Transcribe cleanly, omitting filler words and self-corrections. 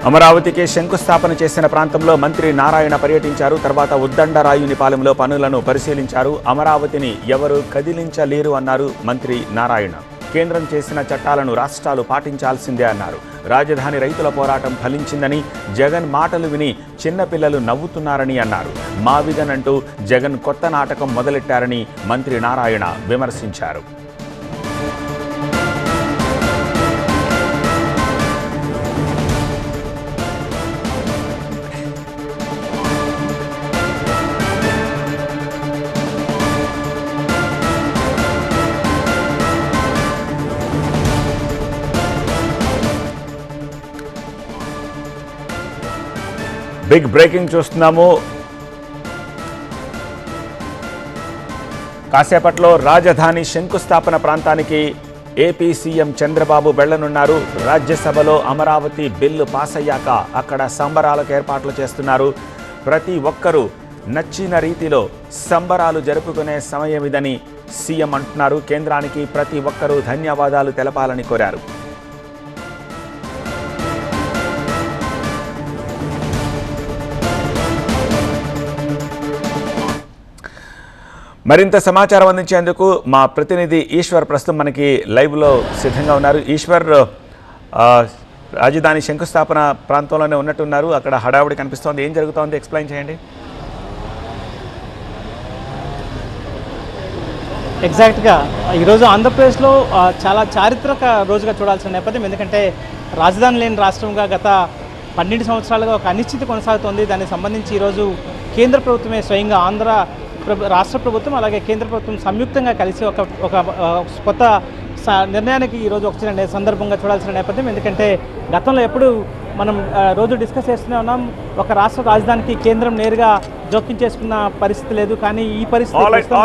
అమరావతికి శంకుస్థాపన చేసిన ప్రాంతంలో మంత్రి నారాయణ పర్యటించారు. తర్వాత ఉద్దండరాయునిపాలెంలో పనులను పరిశీలించారు. అమరావతిని ఎవరు కదిలించలేరు అన్నారు మంత్రి నారాయణ. కేంద్రం చేసిన చట్టాలను రాష్ట్రాలు పాటించాల్సిందే అన్నారు. రాజధాని రైతుల పోరాటం ఫలించిందని, జగన్ మాటలు విని చిన్నపిల్లలు నవ్వుతున్నారని అన్నారు. మావిదనంటూ జగన్ కొత్త నాటకం మొదలెట్టారని మంత్రి నారాయణ విమర్శించారు. బిగ్ బ్రేకింగ్ చూస్తున్నాము. కాసేపట్లో రాజధాని శంకుస్థాపన ప్రాంతానికి ఏపీ సీఎం చంద్రబాబు వెళ్లనున్నారు. రాజ్యసభలో అమరావతి బిల్లు పాస్ అయ్యాక అక్కడ సంబరాలకు ఏర్పాట్లు చేస్తున్నారు. ప్రతి ఒక్కరూ నచ్చిన రీతిలో సంబరాలు జరుపుకునే సమయం ఇదని సీఎం అంటున్నారు. కేంద్రానికి ప్రతి ఒక్కరూ ధన్యవాదాలు తెలపాలని కోరారు. మరింత సమాచారం అందించేందుకు మా ప్రతినిధి ఈశ్వర్ ప్రస్తుతం మనకి లైవ్లో సిద్ధంగా ఉన్నారు. ఈశ్వర్, రాజధాని శంకుస్థాపన ప్రాంతంలోనే ఉన్నట్టున్నారు. అక్కడ హడావుడి కనిపిస్తోంది. ఏం జరుగుతోంది, ఎక్స్ప్లెయిన్ చేయండి. ఎగ్జాక్ట్గా ఈరోజు ఆంధ్రప్రదేశ్లో చాలా చారిత్రక రోజుగా చూడాల్సిన నేపథ్యం. ఎందుకంటే రాజధాని లేని రాష్ట్రంగా గత 12 సంవత్సరాలుగా ఒక అనిశ్చితి కొనసాగుతోంది. దానికి సంబంధించి ఈరోజు కేంద్ర ప్రభుత్వమే స్వయంగా రాష్ట్ర ప్రభుత్వం అలాగే కేంద్ర ప్రభుత్వం సంయుక్తంగా కలిసి ఒక కొత్త నిర్ణయానికి ఈరోజు వచ్చిన సందర్భంగా చూడాల్సిన నేపథ్యం. ఎందుకంటే గతంలో ఎప్పుడు మనం రోజు డిస్కస్ చేస్తూనే ఉన్నాం, ఒక రాష్ట్ర రాజధానికి కేంద్రం నేరుగా జోక్యం చేసుకున్న పరిస్థితి లేదు. కానీ ఈ పరిస్థితి